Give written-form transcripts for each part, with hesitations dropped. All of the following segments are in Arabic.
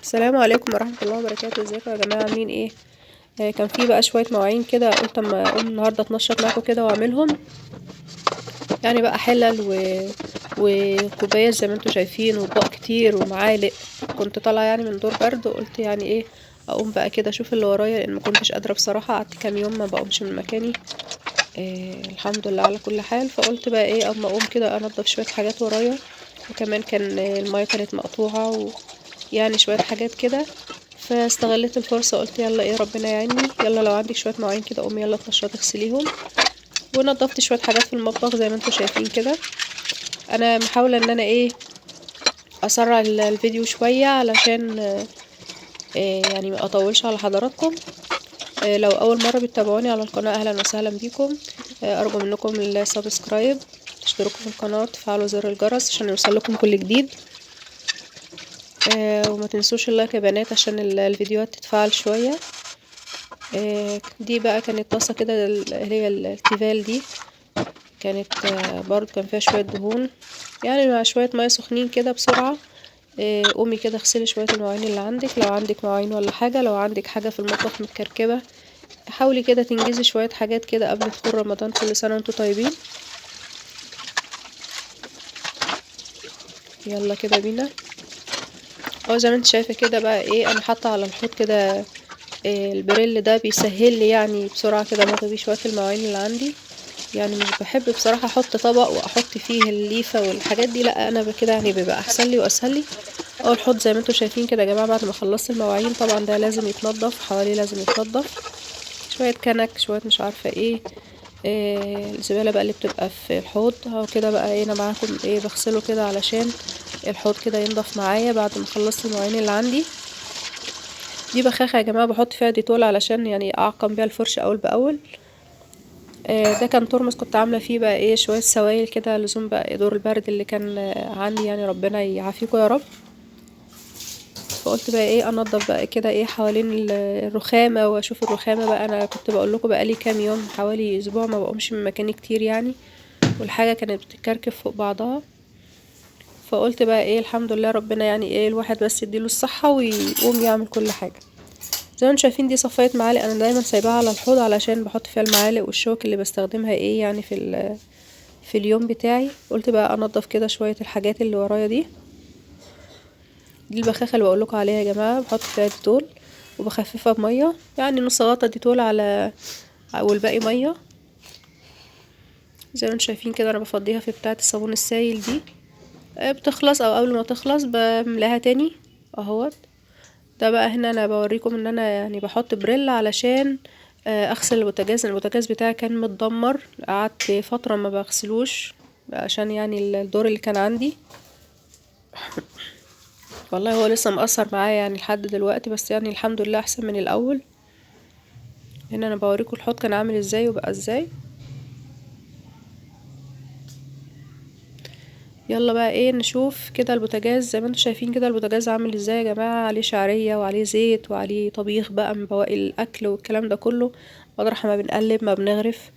السلام عليكم ورحمة الله وبركاته. ازيكم يا جماعة؟ عاملين ايه؟ كان في بقى شوية مواعين كده، قلت اما اقوم النهاردة اتنشط معاكم كده واعملهم. يعني بقى حلل وكوبايات زي ما انتوا شايفين، واطباق كتير ومعالق. كنت طالعة يعني من دور برد، وقلت يعني ايه اقوم بقى كده اشوف اللي ورايا، لان ما كنتش قادرة بصراحة. قعدت كام يوم ما بقومش من مكاني. الحمد لله على كل حال. فقلت بقى ايه اما اقوم كده انضف شوية حاجات ورايا. وكمان كان المية كانت مقطوعة، ويعني شوية حاجات كده. فاستغلت الفرصة، قلت يلا ايه ربنا يعيني، يلا لو عندك شوية مواعين كده قومي يلا اتنشطي اغسليهم. ونضفت شوية حاجات في المطبخ زي ما انتوا شايفين كده. انا محاولة ان انا ايه اسرع الفيديو شوية علشان يعني ما اطولش على حضراتكم. لو اول مرة بتتابعوني على القناة، اهلا وسهلا بيكم. ارجو منكم السبسكرايب، تشتركوا في القناة، تفعلوا زر الجرس عشان يوصلكم كل جديد. وما تنسوش اللايك يا بنات عشان الفيديوهات تتفاعل شوية. دي بقى كانت طاسة كده، اللي هي التيفال دي. كانت برضو كان فيها شوية دهون، يعني مع شوية مية سخنين كده بسرعة. قومي كده اغسلي شوية المواعين اللي عندك، لو عندك مواعين ولا حاجة، لو عندك حاجة في المطبخ متكركبة. حاولي كده تنجزي شوية حاجات كده قبل دخول رمضان. كل سنة وانتوا طيبين. يلا كده بينا. زي ما انت شايفة كده بقى ايه، انا حاطة على الحوض كده. البريل ده بيسهل لي يعني بسرعة كده مغلي شوية المواعين اللي عندي. يعني مش بحب بصراحة احط طبق واحط فيه الليفة والحاجات دي، لا انا بكده يعني بيبقى احسن لي واسهل لي. الحوض زي ما انتوا شايفين كده يا جماعة، بعد ما خلصت المواعين طبعا ده لازم يتنضف، حواليه لازم يتنضف. شوية كنك، شوية مش عارفة ايه. الزبالة بقى اللي بتبقى في الحوض اهو كده بقى ايه، انا معاكم ايه بغسله كده علشان الحوض كده ينضف معايا بعد ما خلصت المواعين اللي عندي. دي بخاخة يا جماعة بحط فيها ديتول علشان يعني اعقم بيها الفرش اول باول. ده كان ترمس كنت عاملة فيه بقى ايه شوية سوائل كده، لزوم بقى دور البرد اللي كان عندي، يعني ربنا يعافيكم يا رب. فقلت بقى ايه انضف بقى كده ايه حوالين الرخامة، واشوف الرخامة بقى. انا كنت بقول لكم بقى لي كام يوم، حوالي اسبوع ما بقومش من مكاني كتير يعني، والحاجة كانت بتتكركب فوق بعضها. فقلت بقى ايه الحمد لله ربنا يعني ايه الواحد بس يديله الصحة ويقوم يعمل كل حاجة. زي ما انتم شايفين دي صفاية معالق، انا دايما سايباها على الحوض علشان بحط فيها المعالق والشوك اللي بستخدمها ايه يعني في اليوم بتاعي. قلت بقى انضف كده شوية الحاجات اللي ورايا دي. دي البخاخة اللي بقولكوا عليها يا جماعة، بحط فيها ديتول وبخففها بمية، يعني نص غطا ديتول على والباقي مية. زي ما انتم شايفين كده انا بفضيها في بتاعة الصابون السائل دي. بتخلص او قبل ما تخلص بملاها تاني اهوت. ده بقى هنا انا بوريكم ان انا يعني بحط بريل علشان اغسل البوتاجاز. البوتاجاز بتاعي كان متدمر، قعدت فترة ما بغسلوش عشان يعني الدور اللي كان عندي. والله هو لسه مأثر معايا يعني لحد دلوقتي، بس يعني الحمد لله احسن من الاول. هنا انا بوريكم الحوض كان عامل ازاي وبقى ازاي. يلا بقى ايه نشوف كده البوتاجاز. زي ما انتم شايفين كده البوتاجاز عامل ازاي يا جماعة، عليه شعرية وعليه زيت وعليه طبيخ بقى من بواقي الاكل والكلام ده كله. واضح ما بنقلب ما بنغرف.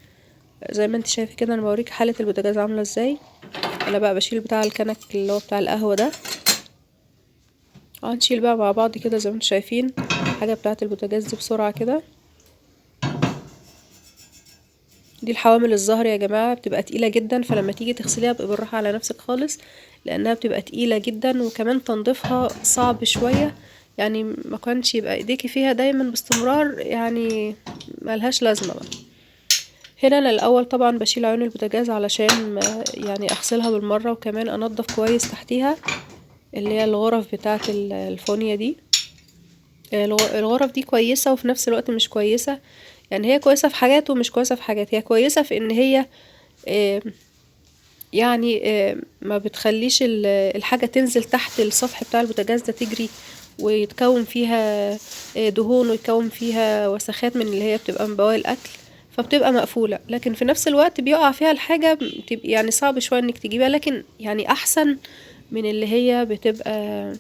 زي ما انت شايفه كده انا بوريك حالة البوتاجاز عاملة ازاي. انا بقى بشيل بتاع الكنك اللي هو بتاع القهوة ده. هنشيل بقى مع بعض كده زي ما انتم شايفين حاجة بتاعة البوتاجاز دي بسرعة كده. دي الحوامل الزهر يا جماعة بتبقى تقيلة جدا، فلما تيجي تغسليها بقى بالراحة على نفسك خالص، لانها بتبقى تقيلة جدا وكمان تنظيفها صعب شوية. يعني ما كانش يبقى ايديكي فيها دايما باستمرار، يعني ملهاش لازمة بقى. هنا انا الاول طبعا بشيل عيون البوتاجاز علشان يعني اغسلها بالمرة، وكمان انضف كويس تحتيها اللي هي الغرف بتاعة الفونية دي. الغرف دي كويسة وفي نفس الوقت مش كويسة. يعني هي كويسة في حاجات ومش كويسة في حاجات. هي كويسة في ان هي يعني ما بتخليش الحاجة تنزل تحت السطح بتاع البوتاجاز ده تجري ويتكون فيها دهون ويتكون فيها وسخات من اللي هي بتبقى من بواقي الأكل، فبتبقى مقفولة. لكن في نفس الوقت بيقع فيها الحاجة بتبقى يعني صعب شوية انك تجيبها، لكن يعني أحسن من اللي هي بتبقى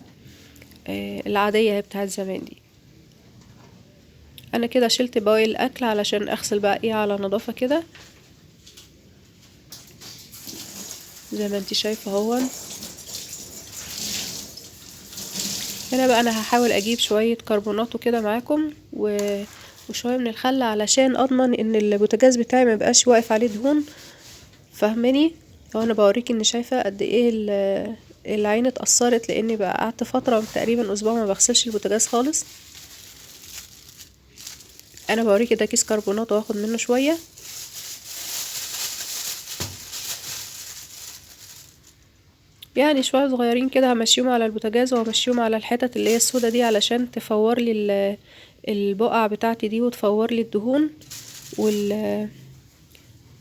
العادية هي بتاعت زمان دي. أنا كده شلت بواقي الأكل علشان أغسل بقى ايه على نظافة كده. زي ما انتي شايفة هون هنا بقى انا هحاول اجيب شوية كربونات وكده معاكم وشوية من الخل علشان اضمن ان البوتاجاز بتاعي ما يبقاش واقف عليه دهون. فاهماني؟ هو انا بوريك اني شايفة قد ايه العين اتأثرت، لاني بقى قعدت فترة تقريبا اسبوع ما بغسلش البوتاجاز خالص. انا بوريك ده كيس كربونات واخد منه شوية. يعني شوية صغيرين كده همشيهم على البوتاجاز وهمشيهم على الحتت اللي هي السودا دي علشان تفور لي البقع بتاعتي دي وتفور لي الدهون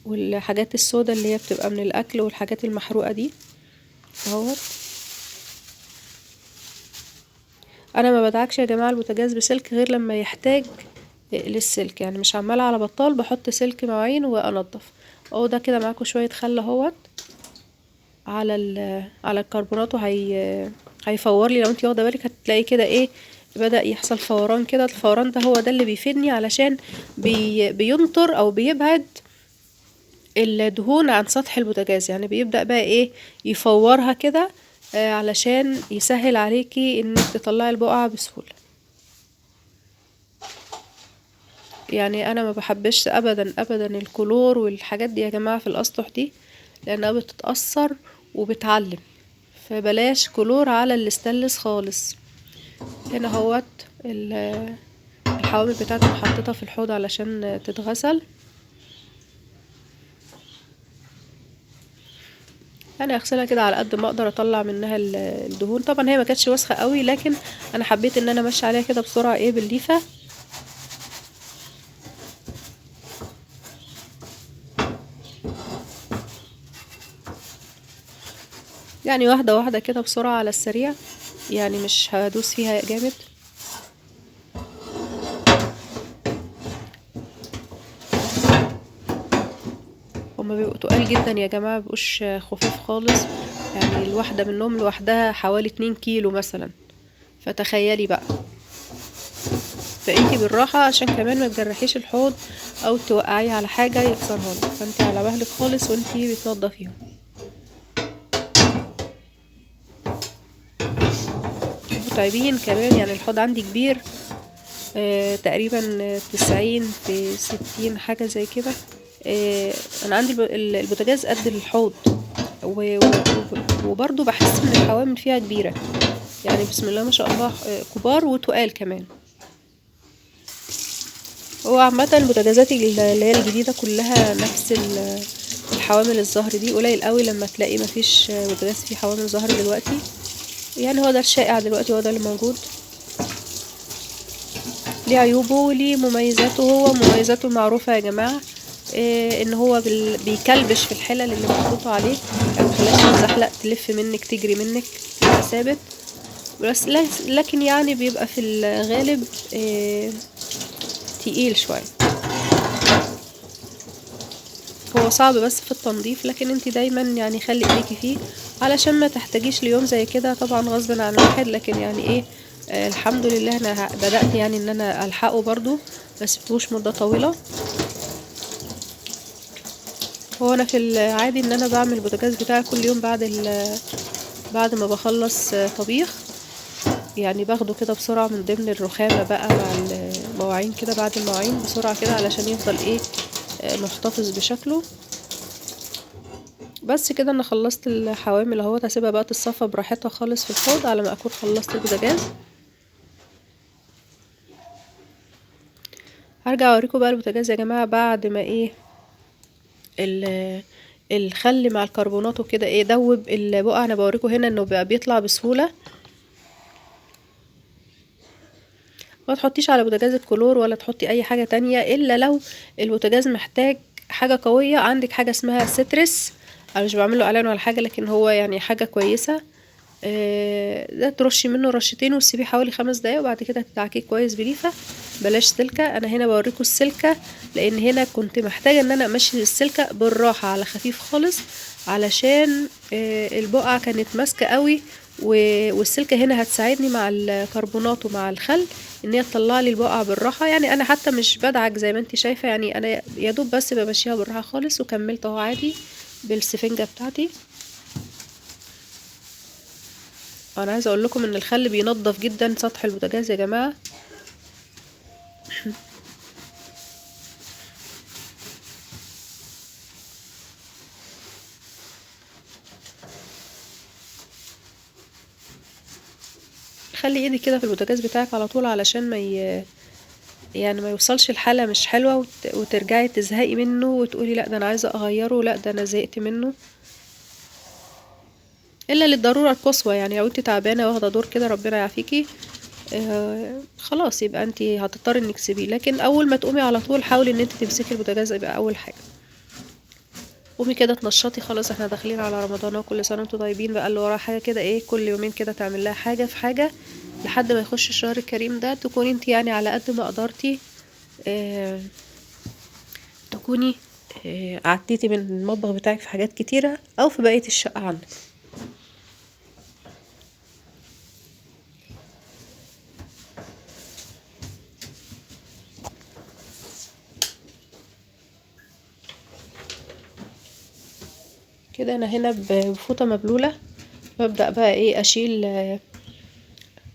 والحاجات السودا اللي هي بتبقى من الاكل والحاجات المحروقة دي اهوت. انا ما بدعكش يا جماعة البوتاجاز بسلك غير لما يحتاج للسلك، يعني مش عمالة على بطال بحط سلك مواعين وانضف. اهو ده كده معاكم شوية خل اهوت على الكربونات هيفور لي. لو انت واخده بالك هتلاقي كده ايه بدأ يحصل فوران كده. الفوران ده هو ده اللي بيفيدني علشان بينطر او بيبعد الدهون عن سطح البوتاجاز، يعني بيبدأ بقى ايه يفورها كده علشان يسهل عليكي انك تطلعي البقعة بسهولة. يعني انا ما بحبش ابدا ابدا الكلور والحاجات دي يا جماعة في الاسطح دي، لانها بتتأثر وبتعلم. فبلاش كلور على الاستانلس خالص. هنا اهوت الحوامل بتاعتي حطيتها في الحوض علشان تتغسل. يعني اغسلها كده على قد ما اقدر اطلع منها الدهون. طبعا هي ما كانتش وسخه قوي، لكن انا حبيت ان انا امشي عليها كده بسرعه ايه بالليفه. يعني واحده واحده كده بسرعه على السريع، يعني مش هدوس فيها جامد. هما بيبقوا تقال جدا يا جماعه، مبيبقوش خفيف خالص. يعني الواحده منهم لوحدها حوالي 2 كيلو مثلا، فتخيلي بقى. فانتي بالراحه عشان كمان ما تجرحيش الحوض او توقعيه على حاجه يكسرها لك، فانتي على مهلك خالص وانتي بتنضفيهم. متعبين كمان، يعني الحوض عندي كبير تقريبا 90 في 60 حاجه زي كده. انا عندي البوتاجاز قد الحوض وبرضو بحس ان الحوامل فيها كبيره، يعني بسم الله ما شاء الله كبار وتقال كمان. هو عامة البوتاجازات اللي هي الجديدة كلها نفس الحوامل الزهر دي. قليل قوي لما تلاقي مفيش بوتاجاز فيه حوامل زهر دلوقتي، يعني هو ده الشائع دلوقتي، هو ده اللي موجود. ليه عيوبه وليه مميزاته. هو مميزاته معروفة يا جماعة، ان هو بيكلبش في الحلل اللي محطوطة عليه، يعني مخلاش تزحلق تلف منك تجري منك، يبقى ثابت. بس لكن يعني بيبقى في الغالب تقيل شوية. هو صعب بس في التنظيف، لكن انت دايما يعني خلي ايديكي فيه علشان ما تحتاجيش ليوم زي كده، طبعا غصب عن واحد. لكن يعني ايه الحمد لله انا بدأت يعني ان انا الحقه برضو، بس مفيهوش مدة طويلة. هو انا في العادي ان انا بعمل البوتاجاز بتاعي كل يوم بعد ما بخلص طبيخ، يعني باخده كده بسرعة من ضمن الرخامة بقى مع المواعين كده، بعد المواعين بسرعة كده علشان يفضل ايه محتفظ بشكله. بس كده انا خلصت الحوامل اهوت. هسيبها بقى تتصفى براحتها خالص في الحوض على ما اكون خلصت البوتاجاز. هرجع اوريكم بقى البوتاجاز يا جماعه بعد ما ايه الخل مع الكربونات وكده ايه دوب البقع. انا بوريكم هنا انه بقى بيطلع بسهوله. ما تحطيش على بوتاجاز الكلور ولا تحطي اي حاجه تانية الا لو البوتاجاز محتاج حاجه قويه. عندك حاجه اسمها سيترس، انا مش بعمله اعلان ولا حاجه، لكن هو يعني حاجه كويسه. ده ترشي منه رشتين وتسيبيه حوالي 5 دقايق، وبعد كده تدعكيه كويس بليفه. بلاش سلكه. انا هنا بوريكم السلكه لان هنا كنت محتاجه ان انا امشي السلكه بالراحه على خفيف خالص، علشان البقعه كانت ماسكه قوي، والسلكه هنا هتساعدني مع الكربونات ومع الخل ان هي تطلع لي البقعه بالراحه. يعني انا حتى مش بدعك زي ما انت شايفه، يعني انا يا دوب بس بمشيها بالراحه خالص، وكملت اهو عادي بالسفنجه بتاعتي انا عايزه اقول لكم ان الخل بينضف جدا سطح البوتاجاز يا جماعه. خلي ايدك كده في البوتاجاز بتاعك على طول علشان يعني ما يوصلش الحالة مش حلوة وترجعي تزهقي منه وتقولي لا ده انا عايزة اغيره، لا ده انا زهقت منه. الا للضرورة القصوى، يعني لو انت تعبانة واخدة دور كده ربنا يعافيكي، خلاص يبقى انت هتضطري انك تسيبيه. لكن اول ما تقومي على طول حاولي ان انت تمسكي البوتاجاز، يبقى اول حاجة. قومي كده تنشطي، خلاص احنا داخلين على رمضان وكل سنة وانتم طيبين. بقى اللي وراه حاجة كده ايه، كل يومين كده تعمل لها حاجة في حاجة لحد ما يخش الشهر الكريم ده، تكوني انت يعني على قد ما قدرتي اه تكوني عديتي من المطبخ بتاعك في حاجات كتيرة او في بقية الشقة عندك. كده انا هنا بفوطة مبلولة ببدأ بقى ايه اشيل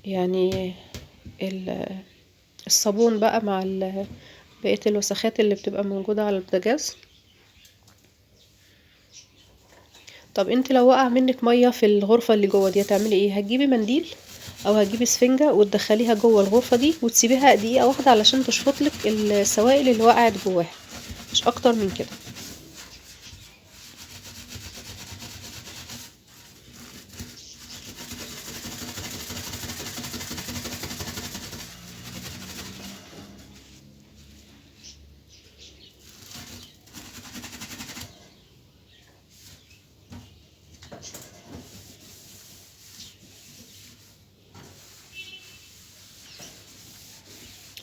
يعني الصابون بقى مع بقية الوسخات اللي بتبقى موجودة على البوتاجاز. طب انت لو وقع منك مية في الغرفة اللي جوه دي هتعملي ايه؟ هتجيبي منديل او هتجيبي سفنجة وتدخليها جوه الغرفة دي وتسيبيها دقيقة واحدة علشان تشفطلك السوائل اللي وقعت جواها، مش اكتر من كده.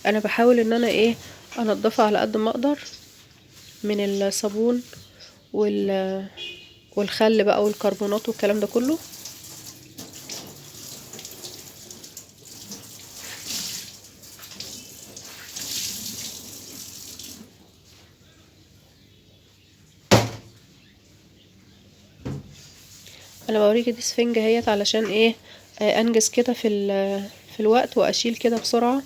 انا بحاول ان انا ايه انضفها على قد ما اقدر من الصابون والخل بقى والكربونات والكلام ده كله. انا بوريكي دي سفنجة اهيت علشان ايه انجز كده في الوقت واشيل كده بسرعة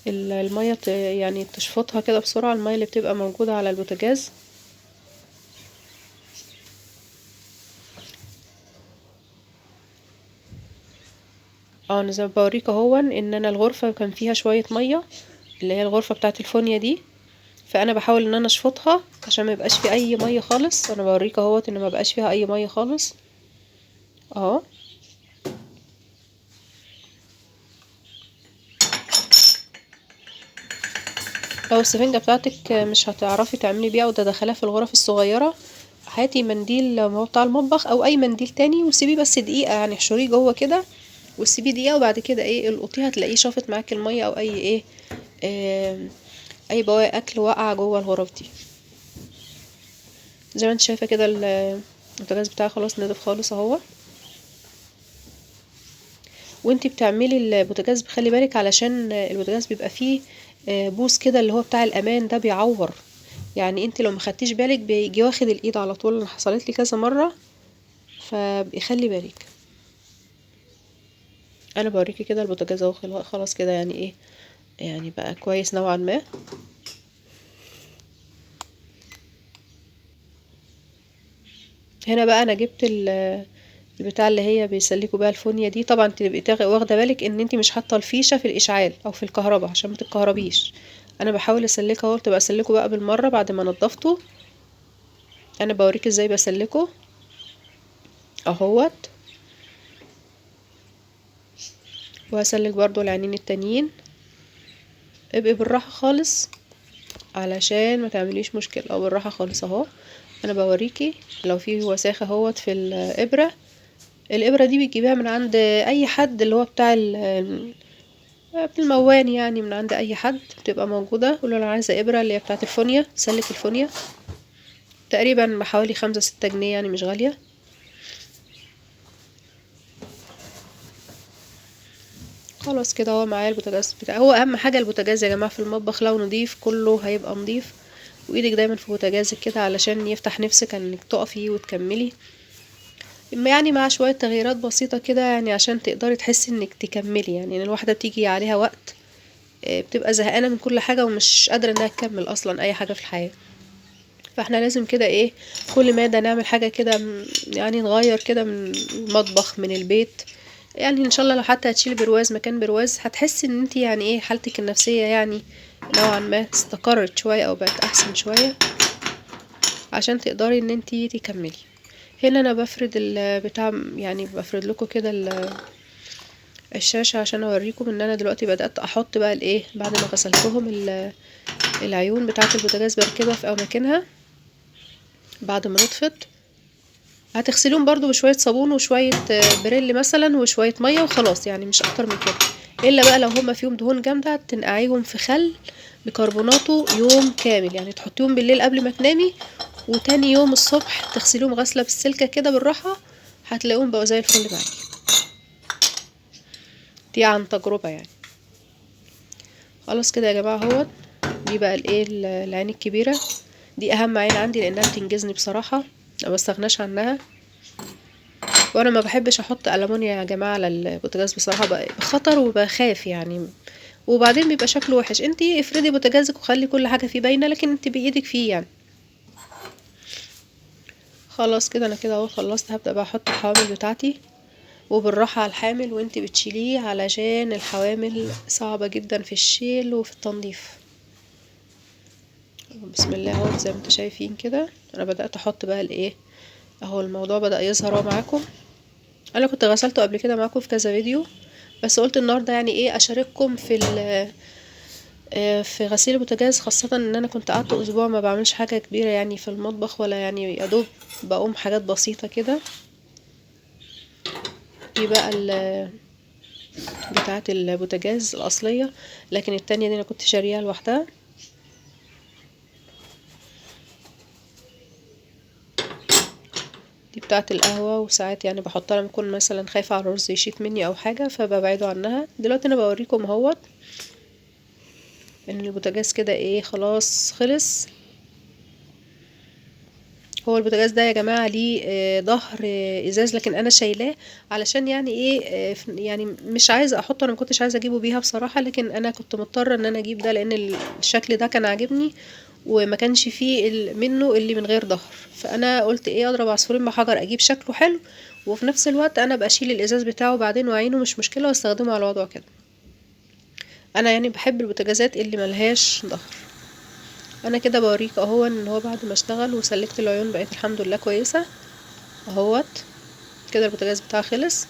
المية يعني تشفطها كده بسرعة، المية اللي بتبقى موجودة على البوتاجاز. انا زي ما بوريك اهون ان انا الغرفة كان فيها شوية مية، اللي هي الغرفة بتاعت الفونيا دي، فانا بحاول ان انا اشفطها عشان ما يبقاش في اي مية خالص. انا بوريك اهوت ان ما بقاش فيها اي مية خالص اهو. لو السفنجة بتاعتك مش هتعرفي تعملي بيها وتدخليها في الغرف الصغيرة، هاتي منديل هو بتاع المطبخ او اي منديل تاني وسيبيه بس دقيقة، يعني احشريه جوه كده وسيبيه دقيقة، وبعد كده ايه القطيه هتلاقيه شافط معاك المية او اي ايه اي بواقي اكل واقعة جوه الغرف دي. زي ما انت شايفة كده البوتاجاز بتاعي خلاص نضف خالص اهو. وانتي بتعملي البوتاجاز بخلي بالك علشان البوتاجاز بيبقى فيه بوس كده اللي هو بتاع الامان ده بيعور، يعني انت لو ما خدتيش بالك بيجي واخد الايد على طول. انا حصلت لي كذا مره، فبيخلي بالك. انا بوريكي كده البوتاجاز اهو خلاص كده يعني ايه، يعني بقى كويس نوعا ما. هنا بقى انا جبت البتاع اللي هي بيسلكوا بيها الفونيا دي. طبعا تبقي واخده بالك ان انت مش حاطه الفيشه في الاشعال او في الكهرباء عشان ما تتكهربيش. انا بحاول اسلكها اهو، تبقى اسلكه بقى بالمره بعد ما نضفته. انا بوريك ازاي بسلكه اهوت، وهسلك برضو العينين التانيين. ابقي بالراحه خالص علشان ما تعمليش مشكله، او بالراحه خالص اهو. انا بوريكي لو في وساخه اهوت في الابره. الابره دي بتجيبيها من عند اي حد اللي هو بتاع الموان، يعني من عند اي حد بتبقى موجوده. قولوا انا عايزه ابره اللي هي بتاعه الفونيا، سلك الفونيا، تقريبا بحوالي 5-6 جنيه، يعني مش غاليه. خلاص كده هو معايا البوتاجاز بتاعي. هو اهم حاجه البوتاجاز يا جماعه في المطبخ، لو نضيف كله هيبقى نضيف. وايدك دايما في بوتاجازك كده علشان يفتح نفسك انك تقفي وتكملي. يعني مع شوية تغييرات بسيطة كده، يعني عشان تقدري تحسي انك تكملي. يعني الواحدة بتيجي عليها وقت بتبقى زهقانة من كل حاجة ومش قادرة انها تكمل اصلا اي حاجة في الحياة. فاحنا لازم كده ايه، كل مادة نعمل حاجة كده يعني نغير كده من المطبخ من البيت. يعني ان شاء الله لو حتى هتشيلي برواز مكان برواز هتحسي ان انت يعني ايه حالتك النفسية يعني نوعا ما استقرت شوية او بقت احسن شوية عشان تقدري ان انت تكملي. هنا انا بفرد البتاع، يعني بفرد لكم كده الشاشة عشان اوريكم ان انا دلوقتي بدأت احط بقى الايه بعد ما غسلتهم العيون بتاعة البوتاجاز بركبها في اماكنها بعد ما نطفت. هتغسليهم برضو بشوية صابون وشوية بريل مثلا وشوية مية وخلاص، يعني مش اكتر من كده. الا بقى لو هما فيهم دهون جامدة تنقعيهم في خل بيكربوناته يوم كامل، يعني تحطيهم بالليل قبل ما تنامي وتاني يوم الصبح تغسليهم غسلة بالسلكة كده بالراحة، هتلاقيهم بقوا زي الفل معاكي. دي عن تجربة يعني. خلاص كده يا جماعة اهوت. دي بقى الايه العين الكبيرة، دي اهم عين عندي لانها بتنجزني بصراحة، ما بستغناش عنها. وانا ما بحبش احط ألمونيا يا جماعة على البوتاجاز بصراحة، بخطر وبخاف يعني، وبعدين بيبقى شكله وحش. انتي افردي بوتاجازك وخلي كل حاجة فيه باينة، لكن انتي بايدك فيه يعني. خلاص كده انا كده اهو خلصت. هبدأ بقى احط الحوامل بتاعتي، وبالراحة على الحامل وانتي بتشيليه علشان الحوامل صعبة جدا في الشيل وفي التنظيف. بسم الله اهو زي ما انتوا شايفين كده انا بدأت احط بقى الايه اهو. الموضوع بدأ يظهر اهو معاكم. انا كنت غسلته قبل كده معاكم في كذا فيديو، بس قلت النهارده يعني ايه اشارككم في غسيل البوتاجاز، خاصة ان انا كنت قعدت اسبوع ما بعملش حاجة كبيرة يعني في المطبخ، ولا يعني يا دوب بقوم حاجات بسيطة كده. دي بقى بتاعة البوتاجاز الأصلية، لكن التانية دي أنا كنت شاريها لوحدها. دي بتاعة القهوة، وساعات يعني بحطها لما أكون مثلا خايفة على الرز يشيط مني أو حاجة فببعده عنها. دلوقتي أنا بوريكم اهوت إن البوتاجاز كده ايه خلاص خلص. هو البوتاجاز ده يا جماعة ليه ظهر ازاز، لكن انا شايلاه علشان يعني ايه يعني مش عايزة احطه. انا مكنتش عايزة اجيبه بيها بصراحة، لكن انا كنت مضطرة ان انا اجيب ده لان الشكل ده كان عاجبني وما كانش فيه منه اللي من غير ظهر. فانا قلت ايه اضرب عصفورين بحجر، اجيب شكله حلو وفي نفس الوقت انا بشيل الازاز بتاعه بعدين واعينه مش مشكلة واستخدمه على وضعه كده. انا يعني بحب البوتاجازات اللي ملهاش ظهر. انا كده بوريك اهو ان هو بعد ما اشتغل وسلكت العيون بقيت الحمد لله كويسة اهوت. كده البوتاجاز بتاعي خلص.